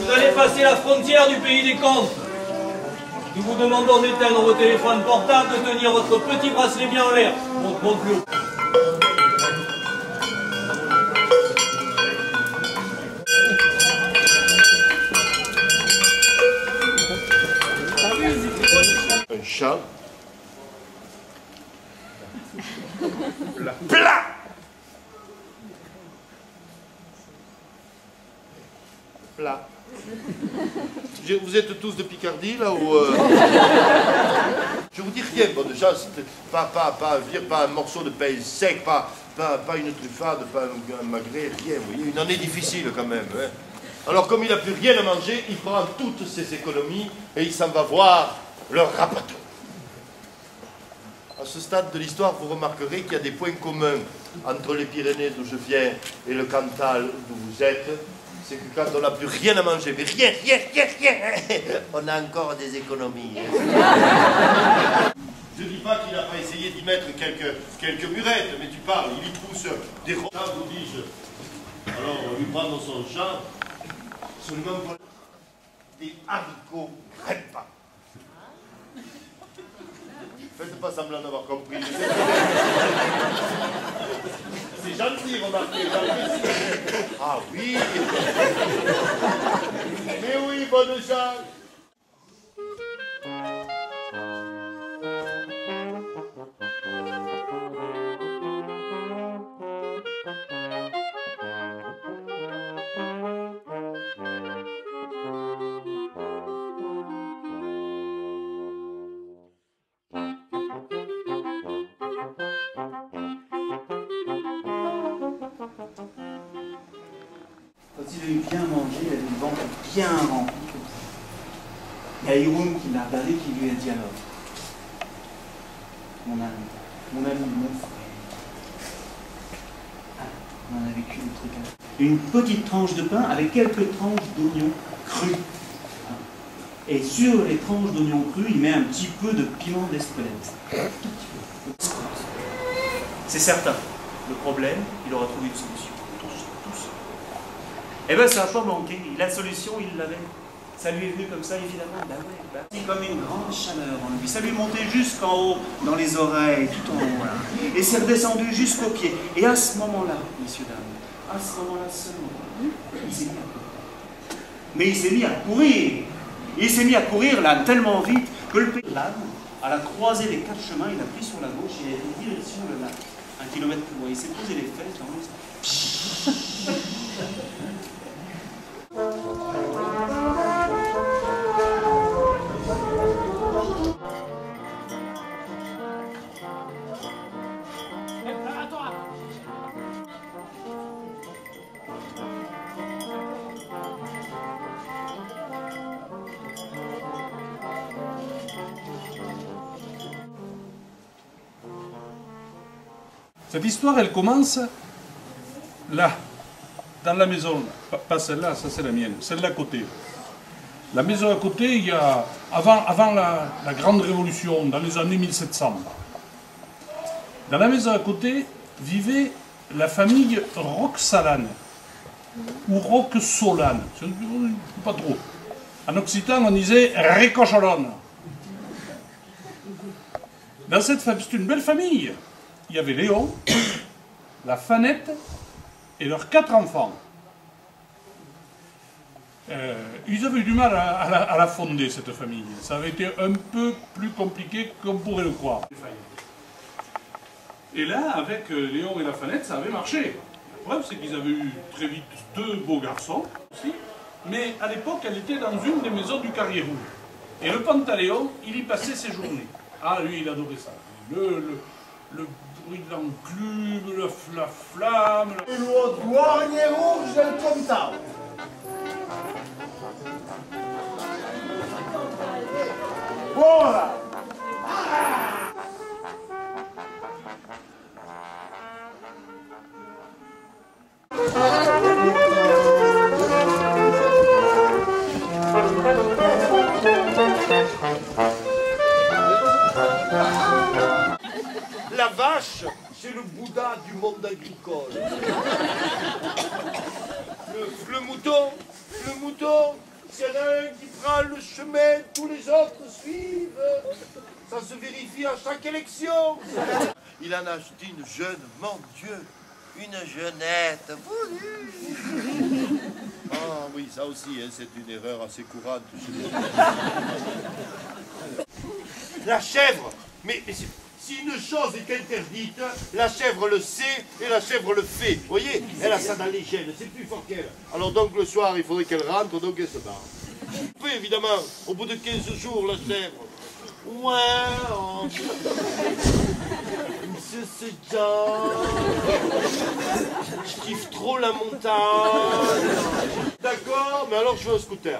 Vous allez passer la frontière du pays des comptes. Nous vous demandons d'éteindre vos téléphones portables, de tenir votre petit bracelet bien en l'air. Montre mon plus haut. Un chat. Plat. Plat. Vous êtes tous de Picardie, là, ou... Je vous dis rien, bon, déjà, pas un morceau de pain sec, pas une truffade, pas un magret, rien, vous voyez, une année difficile, quand même, hein. Alors, comme il n'a plus rien à manger, il prend toutes ses économies et il s'en va voir le rapateur. À ce stade de l'histoire, vous remarquerez qu'il y a des points communs entre les Pyrénées d'où je viens et le Cantal d'où vous êtes. C'est que quand on n'a plus rien à manger, mais rien, on a encore des économies. Je ne dis pas qu'il n'a pas essayé d'y mettre quelques murettes, mais tu parles, il y trouve des roches, vous dis-je. Alors, on lui prendre son champ, absolument pas des haricots crêpes. Faites pas semblant d'avoir compris. C'est gentil, remarquez. Ah oui. Mais oui, bonne chance. Quand il a eu bien mangé, il avait le ventre bien rempli comme ça. Il y a Hiroum qui l'a regardé, qui lui a dit alors, mon ami, mon frère, on en a vécu des trucs. Une petite tranche de pain avec quelques tranches d'oignons crus. Et sur les tranches d'oignons crus, il met un petit peu de piment d'Espelette. Un tout petit peu. C'est certain. Le problème, il aura trouvé une solution. Eh bien, ça n'a pas manqué. La solution, il l'avait. Ça lui est venu comme ça, évidemment. C'est comme une grande chaleur en lui. Ça lui est monté jusqu'en haut, dans les oreilles, tout en haut, là. Et c'est redescendu jusqu'aux pieds. Et à ce moment-là, messieurs, dames, à ce moment-là seulement, il s'est mis à courir. Mais il s'est mis à courir. Il s'est mis à courir, l'âne, tellement vite que l'âne, à la croisée des 4 chemins, il a pris sur la gauche et il a été direction le lac. 1 kilomètre plus loin. Il s'est posé les fesses dans l'eau. Cette histoire, elle commence là, dans la maison. Pas celle-là, ça c'est la mienne, celle d'à côté. La maison à côté, il y a, avant la Grande Révolution, dans les années 1700, dans la maison à côté vivait la famille Roquesalane, ou Roquesolane, pas trop. En occitan, on disait Récocholone. Dans cette famille, c'est une belle famille. Il y avait Léon, la Fanette et leurs 4 enfants. Ils avaient eu du mal à la fonder, cette famille. Ça avait été un peu plus compliqué qu'on pourrait le croire. Et là, avec Léon et la Fanette, ça avait marché. La preuve, c'est qu'ils avaient eu très vite 2 beaux garçons aussi. Mais à l'époque, elle était dans une des maisons du Carrier Rouge. Et le Pantaléon, il y passait ses journées. Ah, lui, il adorait ça. Le bruit de l'enclume, la flamme... Le douanier rouge del Comtal. Voilà. La vache, c'est le Bouddha du monde agricole. Le mouton, s'il y en a un qui prend le chemin, tous les autres suivent. Ça se vérifie à chaque élection. Il en a acheté une jeune, mon Dieu, une jeunette. Ah oui, ça aussi, hein, c'est une erreur assez courante chez nous. La chèvre, mais si une chose est interdite, la chèvre le sait et la chèvre le fait. Vous voyez, elle a ça dans les gènes, c'est plus fort qu'elle. Alors donc le soir, il faudrait qu'elle rentre, donc elle se barre. Oui, évidemment, au bout de 15 jours, la chèvre. Ouais, Monsieur Sedan, je kiffe trop la montagne. D'accord, mais alors je veux un scooter.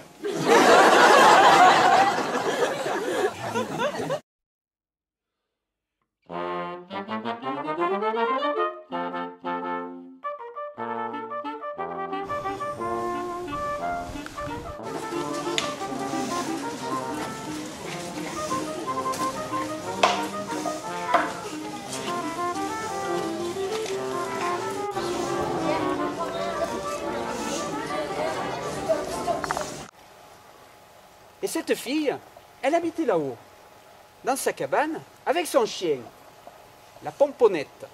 Et cette fille, elle habitait là-haut, dans sa cabane, avec son chien, la Pomponnette.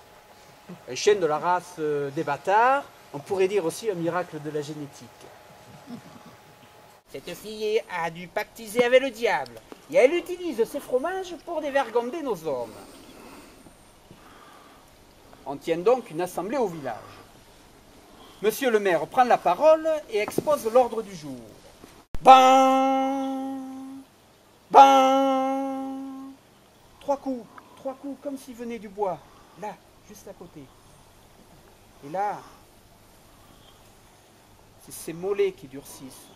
Un chien de la race des bâtards, on pourrait dire aussi un miracle de la génétique. Cette fille a dû pactiser avec le diable, et elle utilise ses fromages pour dévergonder nos hommes. On tient donc une assemblée au village. Monsieur le maire prend la parole et expose l'ordre du jour. Ben, trois coups comme s'il venait du bois, là, juste à côté. Et là, c'est ces mollets qui durcissent.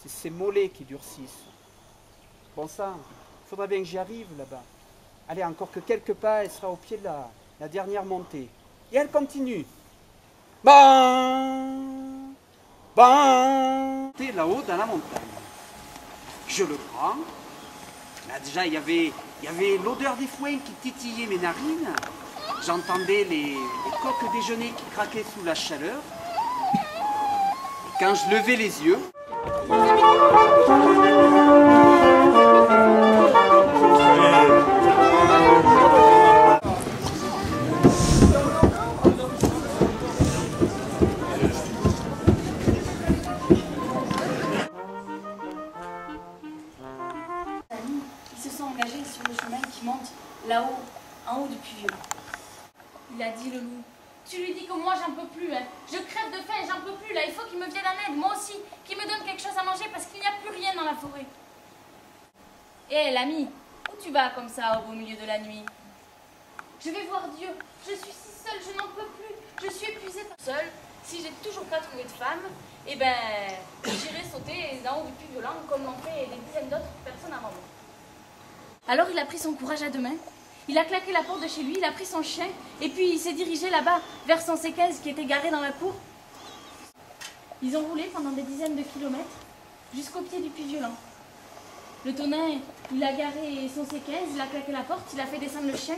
C'est ces mollets qui durcissent. Bon sang, il faudra bien que j'y arrive là-bas. Allez, encore que quelques pas, elle sera au pied de la dernière montée. Et elle continue. Là-haut dans la montagne. Je le prends. Là déjà il y avait l'odeur des foins qui titillait mes narines. J'entendais les coques déjeuner qui craquaient sous la chaleur. Et quand je levais les yeux, là-haut, en haut du Puy-Vieux. Il a dit, le loup, tu lui dis que moi j'en peux plus, hein. Je crève de faim, j'en peux plus, là, il faut qu'il me vienne en aide, moi aussi, qu'il me donne quelque chose à manger parce qu'il n'y a plus rien dans la forêt. Hé, l'ami, où tu vas comme ça au beau milieu de la nuit? Je vais voir Dieu, je suis si seule, je n'en peux plus, je suis épuisée par seule. Si j'ai toujours pas trouvé de femme, eh ben, j'irai sauter d'en haut du Puy-Vieux comme l'ont fait des dizaines d'autres personnes avant moi. Alors il a pris son courage à deux mains, il a claqué la porte de chez lui, il a pris son chien, et puis il s'est dirigé là-bas, vers son séquence qui était garé dans la cour. Ils ont roulé pendant des dizaines de kilomètres, jusqu'au pied du Puy-Vieux. Le tonnerre, il a garé son séquence, il a claqué la porte, il a fait descendre le chien,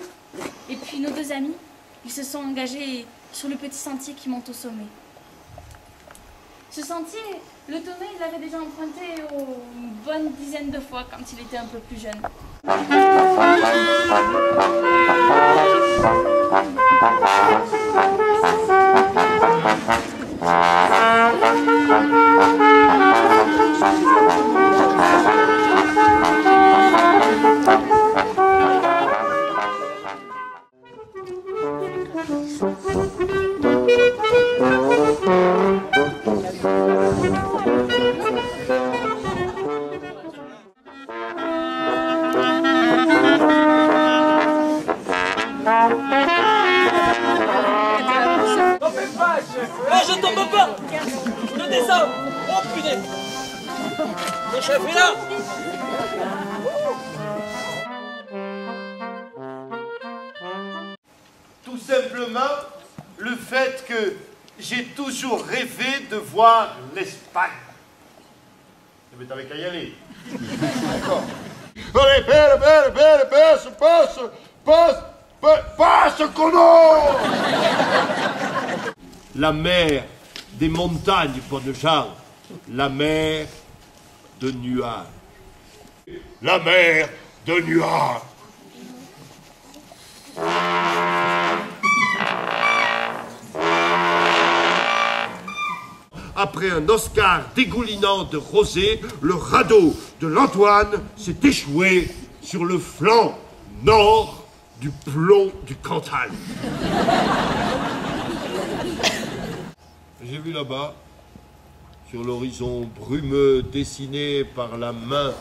et puis nos deux amis, ils se sont engagés sur le petit sentier qui monte au sommet. Ce sentier, le tonnerre, il l'avait déjà emprunté une bonne dizaine de fois quand il était un peu plus jeune. Je tombe pas! Je descends! Oh putain! Le chef est là! Tout simplement, le fait que j'ai toujours rêvé de voir l'Espagne. Mais t'avais qu'à y aller. D'accord. Allez, passe, connard! La mer des montagnes, bonnes gens, la mer de nuages. La mer de nuages. Après un Oscar dégoulinant de rosée, le radeau de l'Antoine s'est échoué sur le flanc nord du plomb du Cantal. J'ai vu là-bas, sur l'horizon brumeux dessiné par la main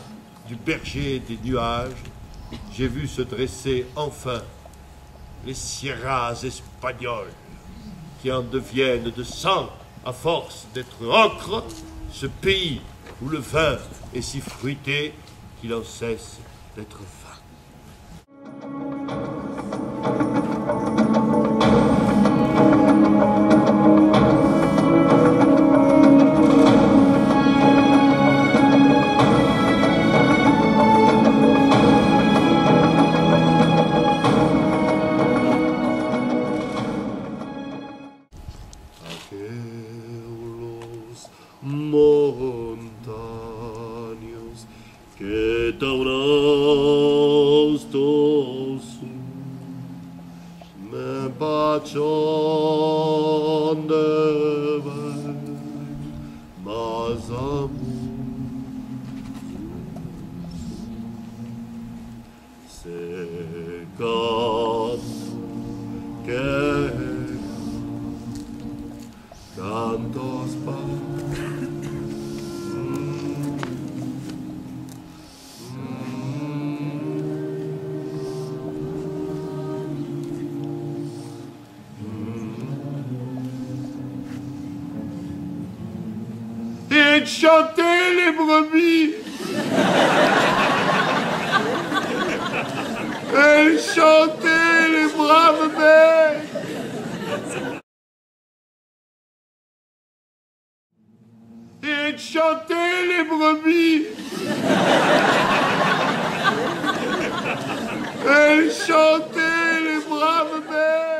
du berger des nuages, j'ai vu se dresser enfin les sierras espagnoles qui en deviennent de sang à force d'être ocre, ce pays où le vin est si fruité qu'il en cesse d'être vin. Montaños que taunas dos me bacian de ver mas se canto que cantos et de chanter les brebis. Et chanter les braves bêtes. Et de chanter les brebis. Et chanter les braves bêtes.